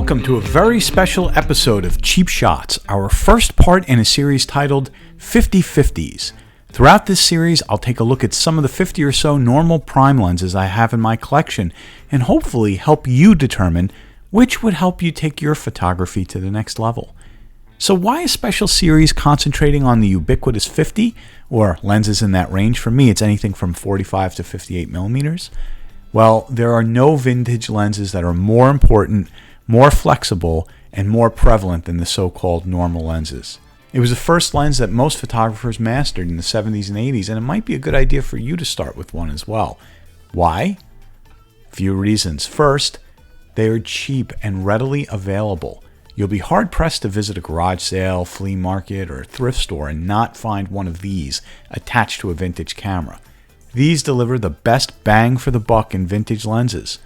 Welcome to a very special episode of Cheap Shots, our first part in a series titled 50/50s. Throughout this series, I'll take a look at some of the 50 or so normal prime lenses I have in my collection and hopefully help you determine which would help you take your photography to the next level. So why a special series concentrating on the ubiquitous 50 or lenses in that range? For me, it's anything from 45 to 58 millimeters. Well, there are no vintage lenses that are more important, more flexible, and more prevalent than the so-called normal lenses. It was the first lens that most photographers mastered in the 70s and 80s, and it might be a good idea for you to start with one as well. Why? Few reasons. First, they are cheap and readily available. You'll be hard-pressed to visit a garage sale, flea market, or thrift store and not find one of these attached to a vintage camera. These deliver the best bang for the buck in vintage lenses.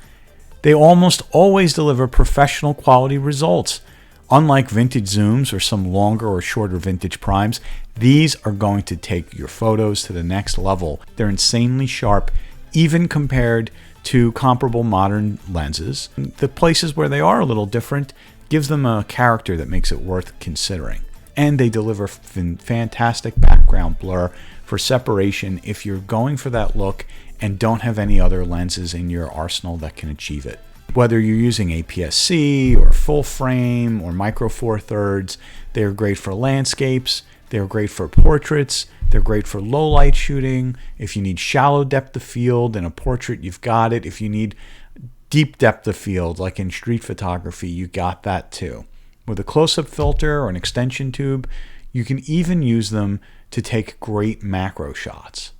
They almost always deliver professional quality results. Unlike vintage zooms or some longer or shorter vintage primes, these are going to take your photos to the next level. They're insanely sharp, even compared to comparable modern lenses. The places where they are a little different gives them a character that makes it worth considering. And they deliver fantastic background blur for separation if you're going for that look and don't have any other lenses in your arsenal that can achieve it. Whether you're using APS-C or full frame or micro four thirds, they're great for landscapes, they're great for portraits, they're great for low light shooting. If you need shallow depth of field in a portrait, you've got it. If you need deep depth of field, like in street photography, you got that too. With a close-up filter or an extension tube, you can even use them to take great macro shots.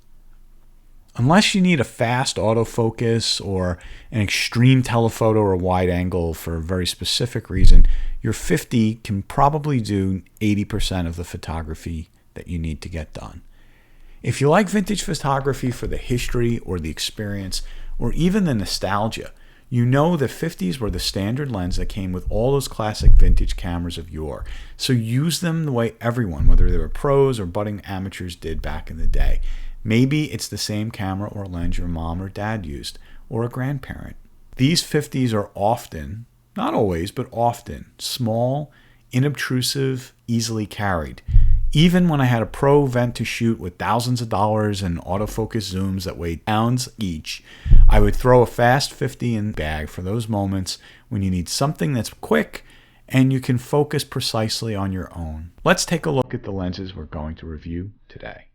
Unless you need a fast autofocus or an extreme telephoto or wide angle for a very specific reason, your 50 can probably do 80% of the photography that you need to get done. If you like vintage photography for the history or the experience or even the nostalgia, you know the 50s were the standard lens that came with all those classic vintage cameras of yore. So use them the way everyone, whether they were pros or budding amateurs, did back in the day. Maybe it's the same camera or lens your mom or dad used, or a grandparent. These 50s are often, not always, but often, small, inobtrusive, easily carried. Even when I had a pro vent to shoot with thousands of dollars and autofocus zooms that weighed pounds each, I would throw a fast 50 in the bag for those moments when you need something that's quick and you can focus precisely on your own. Let's take a look at the lenses we're going to review today.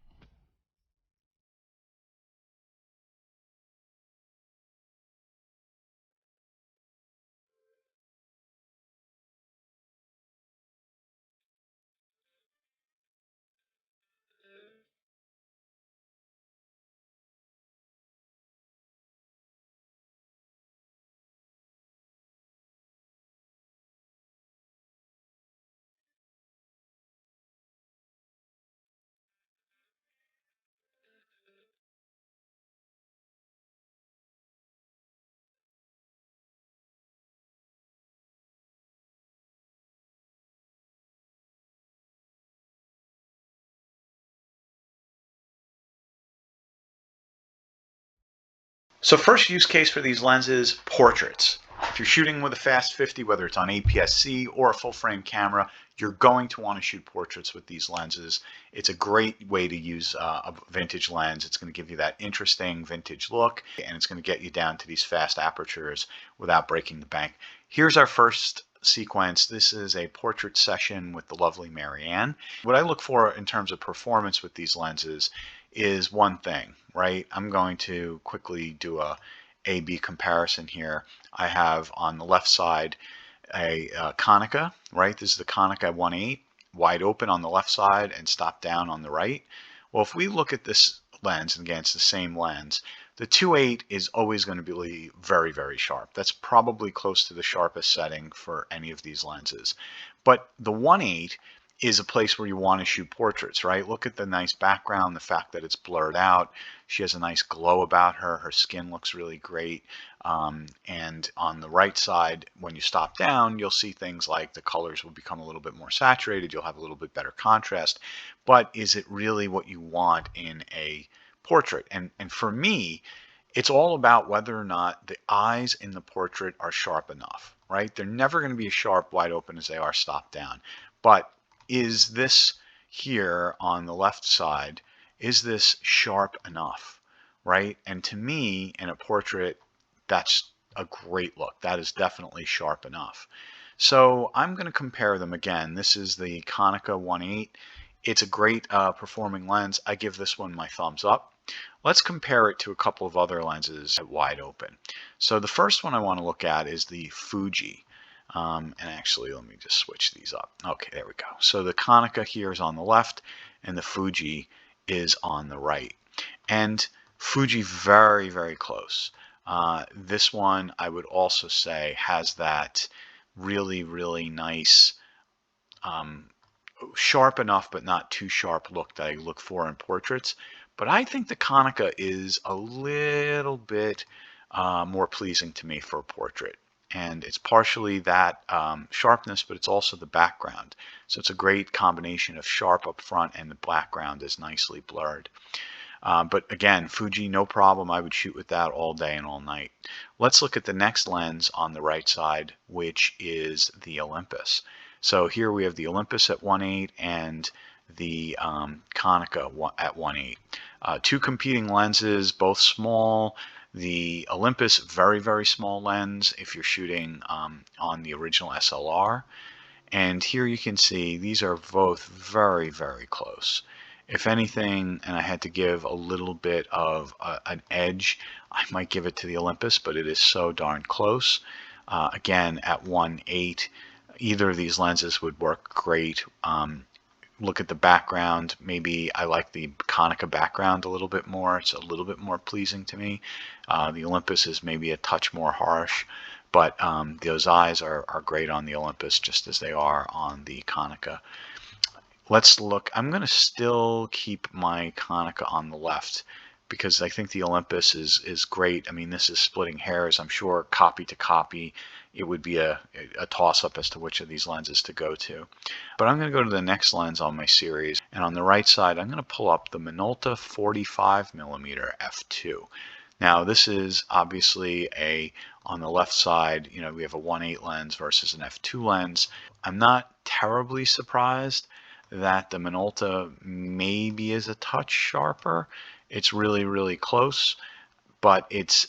So first use case for these lenses, portraits. If you're shooting with a fast 50, whether it's on APS-C or a full frame camera, you're going to want to shoot portraits with these lenses. It's a great way to use a vintage lens. It's going to give you that interesting vintage look, and it's going to get you down to these fast apertures without breaking the bank. Here's our first sequence. This is a portrait session with the lovely Marianne. What I look for in terms of performance with these lenses is one thing, right? I'm going to quickly do a A-B comparison here. I have on the left side a Konica, right? This is the Konica 1.8, wide open on the left side and stop down on the right. Well, if we look at this lens, and again, it's the same lens, the 2.8 is always going to be very, very sharp. That's probably close to the sharpest setting for any of these lenses. But the 1.8 is a place where you want to shoot portraits, right? Look at the nice background, the fact that it's blurred out. She has a nice glow about her. Her skin looks really great. And on the right side, when you stop down, you'll see things like the colors will become a little bit more saturated. You'll have a little bit better contrast. But is it really what you want in a portrait? And for me, it's all about whether or not the eyes in the portrait are sharp enough. right? They're never going to be as sharp wide open as they are stop down. But is this here on the left side, is this sharp enough, right? And to me, in a portrait, that's a great look. That is definitely sharp enough. So I'm going to compare them again. This is the Konica 1.8. It's a great performing lens. I give this one my thumbs up. Let's compare it to a couple of other lenses at wide open. So the first one I want to look at is the Fuji. And actually, let me just switch these up. Okay, there we go. So the Konica here is on the left, and the Fuji is on the right. And Fuji very, very close. This one, I would also say, has that really, really nice, sharp enough but not too sharp look that I look for in portraits. But I think the Konica is a little bit more pleasing to me for a portrait. And it's partially that sharpness, but it's also the background. So it's a great combination of sharp up front and the background is nicely blurred. But again, Fuji, no problem. I would shoot with that all day and all night. Let's look at the next lens on the right side, which is the Olympus. So here we have the Olympus at 1.8 and the Konica at 1.8. Two competing lenses, both small. The Olympus, very, very small lens if you're shooting on the original SLR. And here you can see these are both very, very close. If anything, and I had to give a little bit of an edge, I might give it to the Olympus, but it is so darn close. Again, at 1.8, either of these lenses would work great. Look at the background. Maybe I like the Konica background a little bit more. It's a little bit more pleasing to me. The Olympus is maybe a touch more harsh, but those eyes are great on the Olympus just as they are on the Konica. Let's look. I'm going to still keep my Konica on the left because I think the Olympus is great. I mean, this is splitting hairs. I'm sure copy to copy, it would be a toss-up as to which of these lenses to go to. But I'm going to go to the next lens on my series. And on the right side, I'm going to pull up the Minolta 45mm f2. Now, this is obviously on the left side, you know, we have a 1.8 lens versus an f2 lens. I'm not terribly surprised that the Minolta maybe is a touch sharper. It's really, really close, but it's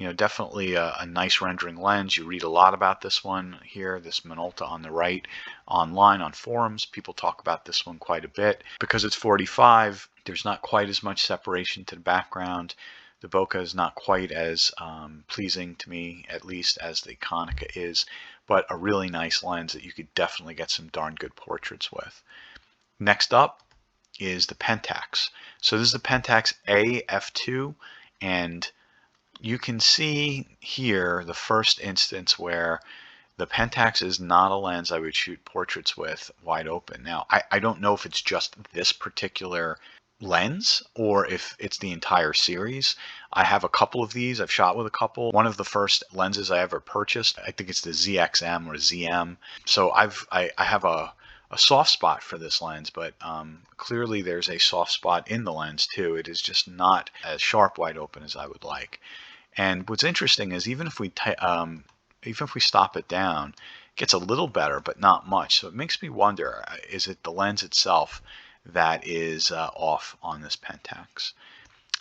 you know, definitely a nice rendering lens. You read a lot about this one here, this Minolta on the right, online on forums. People talk about this one quite a bit. Because it's 45, there's not quite as much separation to the background. The bokeh is not quite as pleasing to me, at least, as the Konica is, but a really nice lens that you could definitely get some darn good portraits with. Next up is the Pentax. So this is the Pentax-A f2, and you can see here the first instance where the Pentax is not a lens I would shoot portraits with wide open. Now, I don't know if it's just this particular lens or if it's the entire series. I have a couple of these. I've shot with a couple. One of the first lenses I ever purchased, I think it's the ZXM or ZM. So I have a soft spot for this lens, but clearly there's a soft spot in the lens too. It is just not as sharp wide open as I would like. And what's interesting is even if we stop it down, it gets a little better, but not much. So it makes me wonder, is it the lens itself that is off on this Pentax?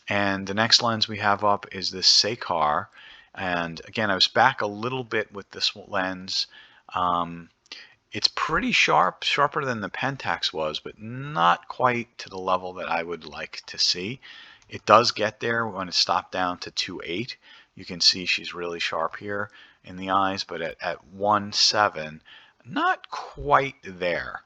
And the next lens we have up is this Sakar. And again, I was back a little bit with this lens. It's pretty sharp, sharper than the Pentax was, but not quite to the level that I would like to see. It does get there when it's stopped down to 2.8. You can see she's really sharp here in the eyes, but at 1.7, not quite there.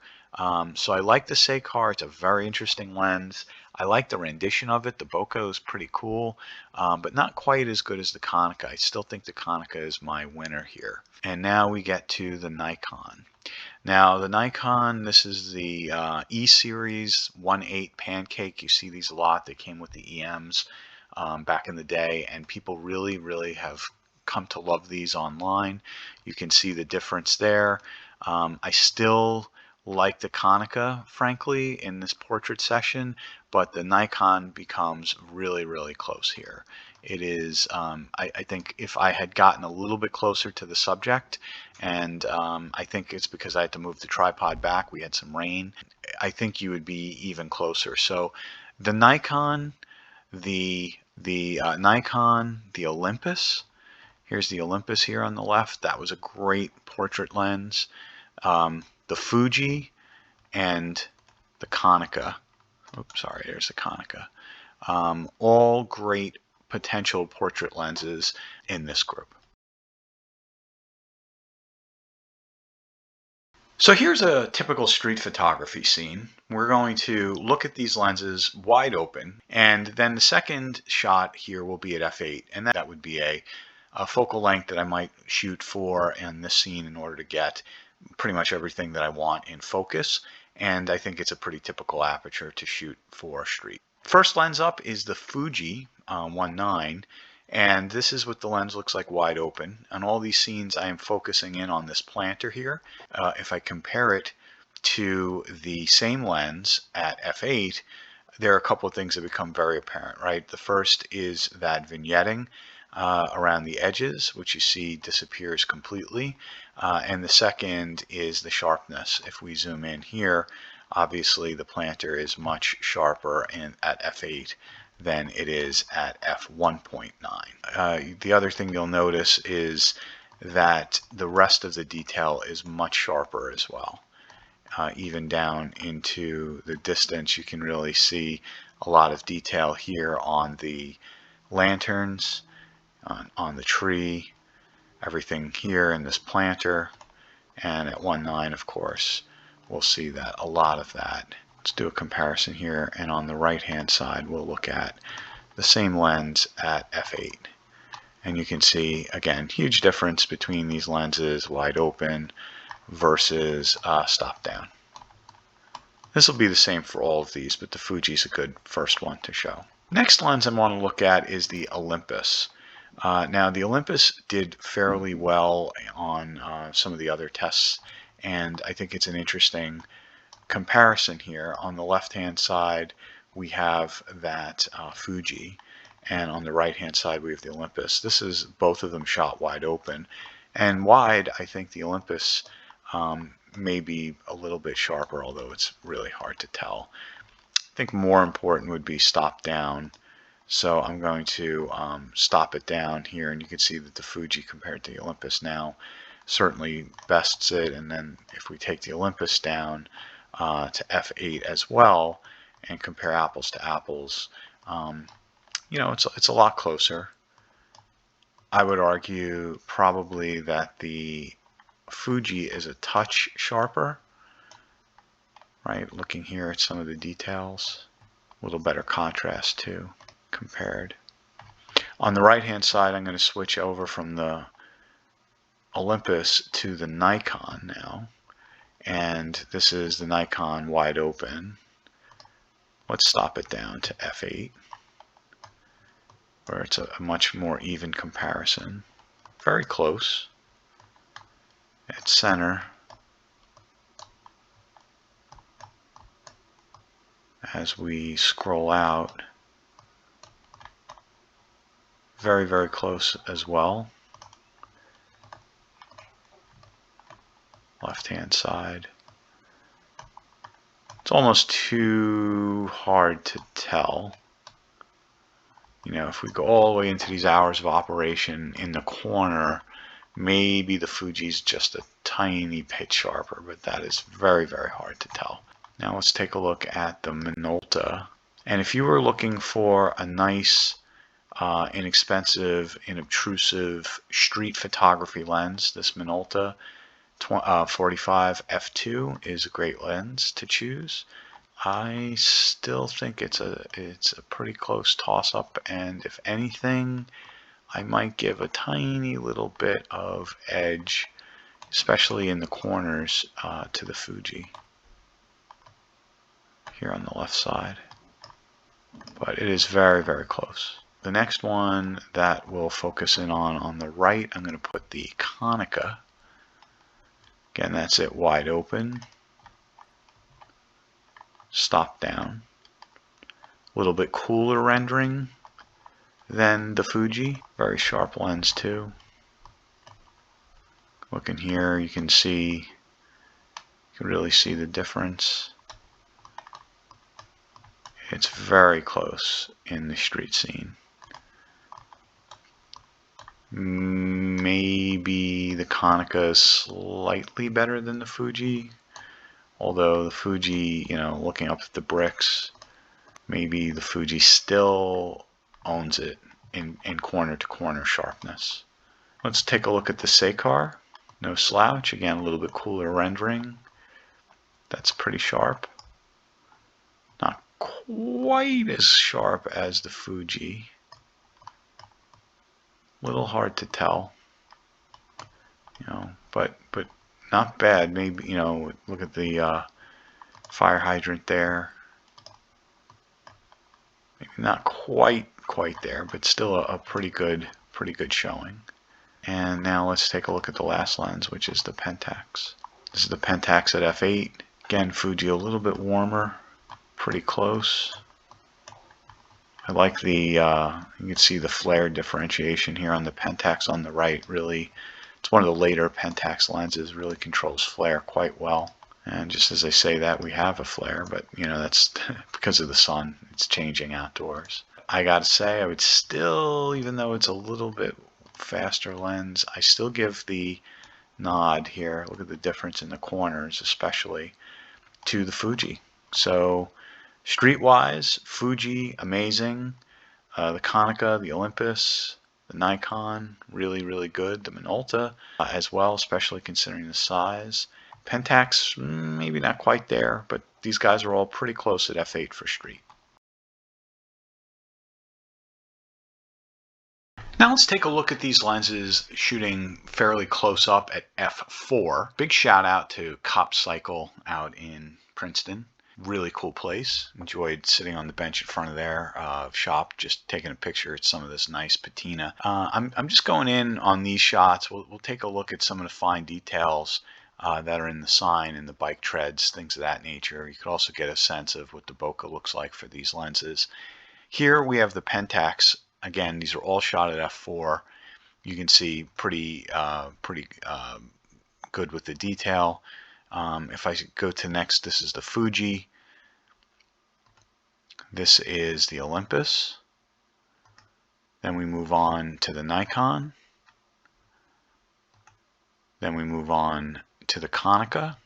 So I like the Sakar. It's a very interesting lens. I like the rendition of it. The bokeh is pretty cool, but not quite as good as the Konica. I still think the Konica is my winner here. And now we get to the Nikon. Now the Nikon, this is the E series 1.8 pancake. You see these a lot. They came with the EMs back in the day, and people really, really have come to love these online. You can see the difference there. I still like the Konica, frankly, in this portrait session, but the Nikon becomes really, really close here. It is, I think if I had gotten a little bit closer to the subject, and I think it's because I had to move the tripod back, we had some rain, I think you would be even closer. So the Nikon, Nikon, the Olympus, here's the Olympus here on the left, that was a great portrait lens. The Fuji and the Konica, oops, sorry, there's the Konica. All great potential portrait lenses in this group. So here's a typical street photography scene. We're going to look at these lenses wide open, and then the second shot here will be at f8, and that would be a focal length that I might shoot for in this scene in order to get pretty much everything that I want in focus, and I think it's a pretty typical aperture to shoot for street. First lens up is the Fuji 1.9, and this is what the lens looks like wide open. On all these scenes I am focusing in on this planter here. If I compare it to the same lens at f8, there are a couple of things that become very apparent, right? The first is that vignetting around the edges, which you see disappears completely, and the second is the sharpness. If we zoom in here, obviously the planter is much sharper at f8 than it is at f1.9. The other thing you'll notice is that the rest of the detail is much sharper as well. Even down into the distance, you can really see a lot of detail here on the lanterns, on the tree, everything here in this planter, and at 1.9, of course, we'll see that a lot of that. Let's do a comparison here, and on the right hand side we'll look at the same lens at f8, and you can see again huge difference between these lenses wide open versus stop down. This will be the same for all of these, but the Fuji is a good first one to show. Next lens I want to look at is the Olympus. Now the Olympus did fairly well on some of the other tests, and I think it's an interesting comparison here. On the left hand side we have that Fuji, and on the right hand side we have the Olympus. This is both of them shot wide open, and wide I think the Olympus may be a little bit sharper, although it's really hard to tell. I think more important would be stop down. So I'm going to stop it down here, and you can see that the Fuji compared to the Olympus now certainly bests it. And then if we take the Olympus down to f8 as well and compare apples to apples, you know, it's a lot closer. I would argue probably that the Fuji is a touch sharper, right? Looking here at some of the details, a little better contrast too compared. On the right hand side I'm going to switch over from the Olympus to the Nikon now, and this is the Nikon wide open. Let's stop it down to f8 where it's a much more even comparison. Very close at center. As we scroll out, very, very close as well. Left hand side. It's almost too hard to tell. You know, if we go all the way into these hours of operation in the corner, maybe the Fuji's just a tiny bit sharper, but that is very, very hard to tell. Now let's take a look at the Minolta. And if you were looking for a nice, inexpensive, inobtrusive street photography lens, this Minolta 45 f2 is a great lens to choose. I still think it's a pretty close toss-up, and if anything, I might give a tiny little bit of edge, especially in the corners, to the Fuji here on the left side. But it is very, very close. The next one that we'll focus in on the right, I'm going to put the Konica. Again, that's it wide open. Stop down. A little bit cooler rendering than the Fuji. Very sharp lens too. Looking here, you can really see the difference. It's very close in the street scene. Maybe the Konica is slightly better than the Fuji, although the Fuji, looking up at the bricks, maybe the Fuji still owns it in corner-to-corner sharpness. Let's take a look at the Sakar. No slouch. Again, a little bit cooler rendering. That's pretty sharp. Not quite as sharp as the Fuji. Little hard to tell, but not bad. Maybe, look at the fire hydrant there. Maybe not quite there, but still a pretty good showing. And now let's take a look at the last lens, which is the Pentax. This is the Pentax at f8. Again, Fuji a little bit warmer, pretty close. I like the, you can see the flare differentiation here on the Pentax on the right. Really, it's one of the later Pentax lenses, really controls flare quite well. And just as I say that, we have a flare, but that's because of the sun. It's changing outdoors. I gotta say, I would still, even though it's a little bit faster lens, I still give the nod here. Look at the difference in the corners, especially to the Fuji. So streetwise, Fuji, amazing. The Konica, the Olympus, the Nikon, really good. The Minolta as well, especially considering the size. Pentax, maybe not quite there, but these guys are all pretty close at f8 for street. Now let's take a look at these lenses shooting fairly close up at f4. Big shout out to Cop Cycle out in Princeton. Really cool place. Enjoyed sitting on the bench in front of their shop, just taking a picture at some of this nice patina. I'm just going in on these shots. We'll take a look at some of the fine details that are in the sign and the bike treads, things of that nature. You could also get a sense of what the bokeh looks like for these lenses. Here we have the Pentax. Again, these are all shot at f4. You can see pretty good with the detail. If I go to next, this is the Fuji. This is the Olympus. Then we move on to the Nikon. Then we move on to the Konica,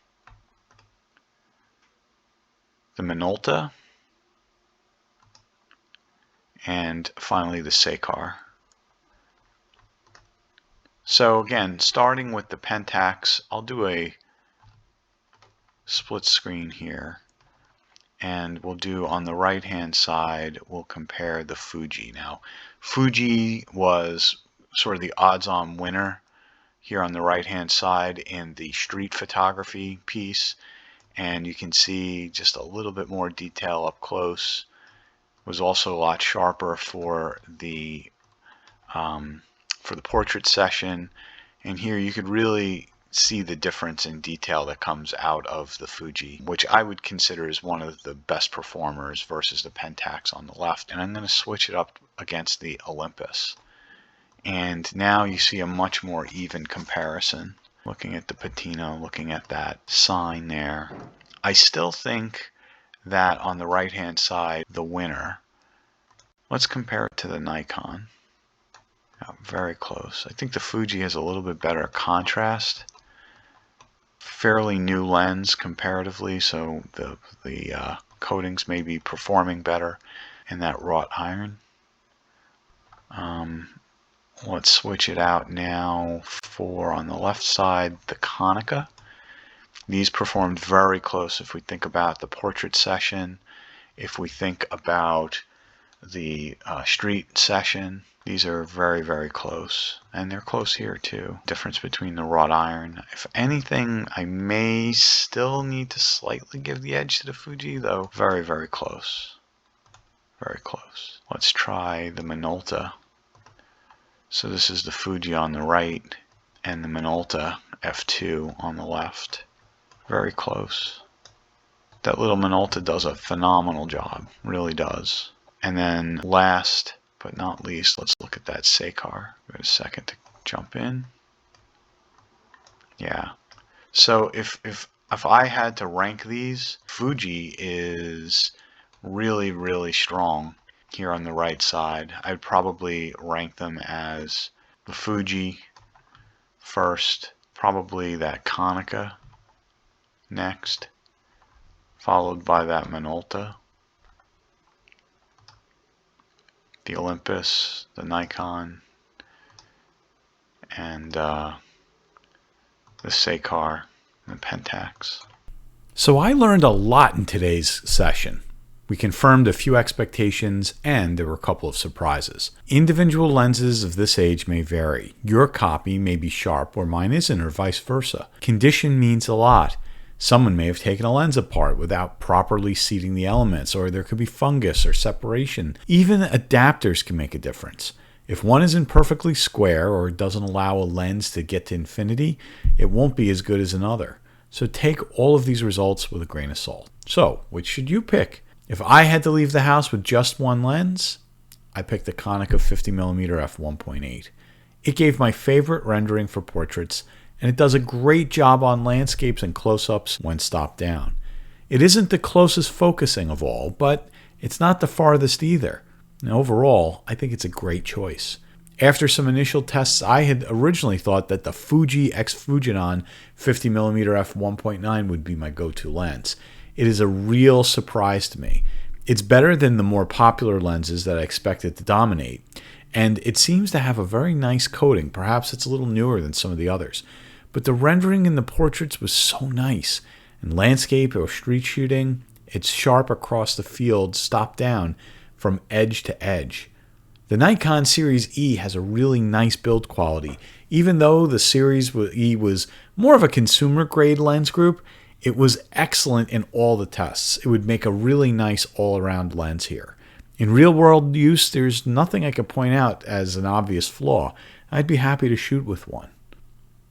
the Minolta, and finally the Sakar. So again, starting with the Pentax, I'll do a split screen here, and we'll do on the right hand side, we'll compare the Fuji. Now, Fuji was sort of the odds-on winner here on the right hand side in the street photography piece, and you can see just a little bit more detail up close. Was also a lot sharper for the portrait session, and here you could really see the difference in detail that comes out of the Fuji, which I would consider as one of the best performers versus the Pentax on the left. And I'm going to switch it up against the Olympus, and now you see a much more even comparison. Looking at the patina, looking at that sign there, I still think that on the right hand side, the winner. Let's compare it to the Nikon. Very close. I think the Fuji has a little bit better contrast. Fairly new lens comparatively, so the coatings may be performing better in that wrought iron. Let's switch it out now for, on the left side, the Konica. These performed very close if we think about the portrait session, if we think about the street session. These are very close, and they're close here too. Difference between the wrought iron. If anything, I may still need to slightly give the edge to the Fuji, though very close. Very close. Let's try the Minolta. So this is the Fuji on the right and the Minolta f2 on the left. Very close. That little Minolta does a phenomenal job, really does. And then last but not least, let's look at that Sakar. Wait a second to jump in. Yeah. So if I had to rank these, Fuji is really, really strong here on the right side. I'd probably rank them as the Fuji first, probably that Konica next, followed by that Minolta, the Olympus, the Nikon, and the Sakar, and the Pentax. So I learned a lot in today's session. We confirmed a few expectations, and there were a couple of surprises. Individual lenses of this age may vary. Your copy may be sharp where mine isn't, or vice versa. Condition means a lot. Someone may have taken a lens apart without properly seating the elements, or there could be fungus or separation. Even adapters can make a difference. If one isn't perfectly square or doesn't allow a lens to get to infinity, it won't be as good as another. So take all of these results with a grain of salt. So, which should you pick? If I had to leave the house with just one lens, I picked the Konica 50mm f1.8. It gave my favorite rendering for portraits, and it does a great job on landscapes and close-ups when stopped down. It isn't the closest focusing of all, but it's not the farthest either. And overall, I think it's a great choice. After some initial tests, I had originally thought that the Fuji X-Fujinon 50mm f1.9 would be my go-to lens. It is a real surprise to me. It's better than the more popular lenses that I expected to dominate, and it seems to have a very nice coating. Perhaps it's a little newer than some of the others. But the rendering in the portraits was so nice. In landscape or street shooting, it's sharp across the field, stopped down from edge to edge. The Nikon Series E has a really nice build quality. Even though the Series E was more of a consumer-grade lens group, it was excellent in all the tests. It would make a really nice all-around lens here. In real-world use, there's nothing I could point out as an obvious flaw. I'd be happy to shoot with one.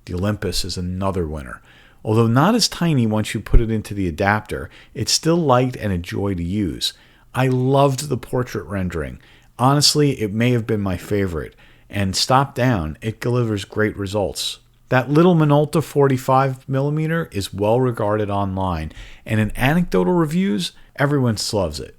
The Olympus is another winner. Although not as tiny once you put it into the adapter, it's still light and a joy to use. I loved the portrait rendering. Honestly, it may have been my favorite. And stopped down, it delivers great results. That little Minolta 45mm is well regarded online, and in anecdotal reviews, everyone loves it.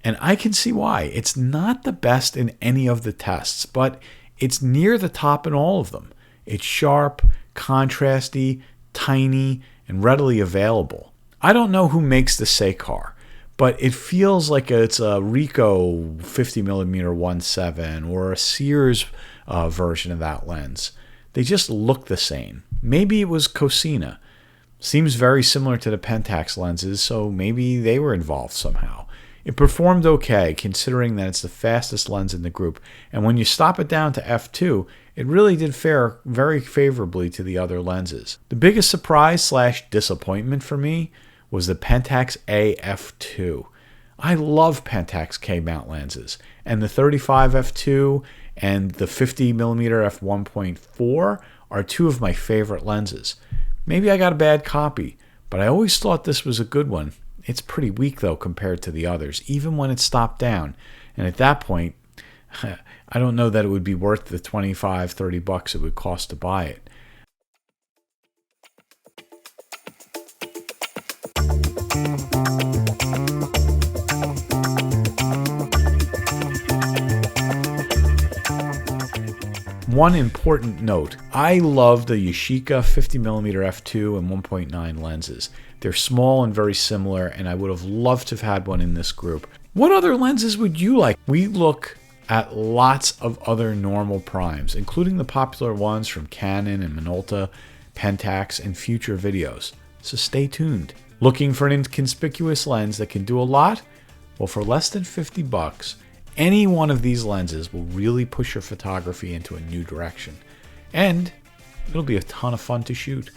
And I can see why. It's not the best in any of the tests, but it's near the top in all of them. It's sharp, contrasty, tiny, and readily available. I don't know who makes the Sakar, but it feels like it's a Ricoh 50mm 1.7 or a Sears version of that lens. They just look the same. Maybe it was Konica. Seems very similar to the Pentax lenses, so maybe they were involved somehow. It performed okay, considering that it's the fastest lens in the group, and when you stop it down to f2, it really did fare very favorably to the other lenses. The biggest surprise / disappointment for me was the Pentax-A f2. I love Pentax K-mount lenses, and the 35 f2 and the 50mm f1.4 are two of my favorite lenses. Maybe I got a bad copy, but I always thought this was a good one. It's pretty weak though compared to the others, even when it's stopped down. And at that point, I don't know that it would be worth the $25-30 it would cost to buy it. One important note, I love the Yashica 50mm f2 and 1.9 lenses. They're small and very similar, and I would have loved to have had one in this group. What other lenses would you like? We look at lots of other normal primes, including the popular ones from Canon and Minolta, Pentax, in future videos. So stay tuned. Looking for an inconspicuous lens that can do a lot? Well, for less than $50, any one of these lenses will really push your photography into a new direction. And it'll be a ton of fun to shoot.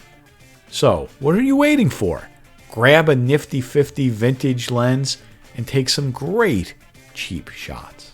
So, what are you waiting for? Grab a nifty 50 vintage lens and take some great cheap shots.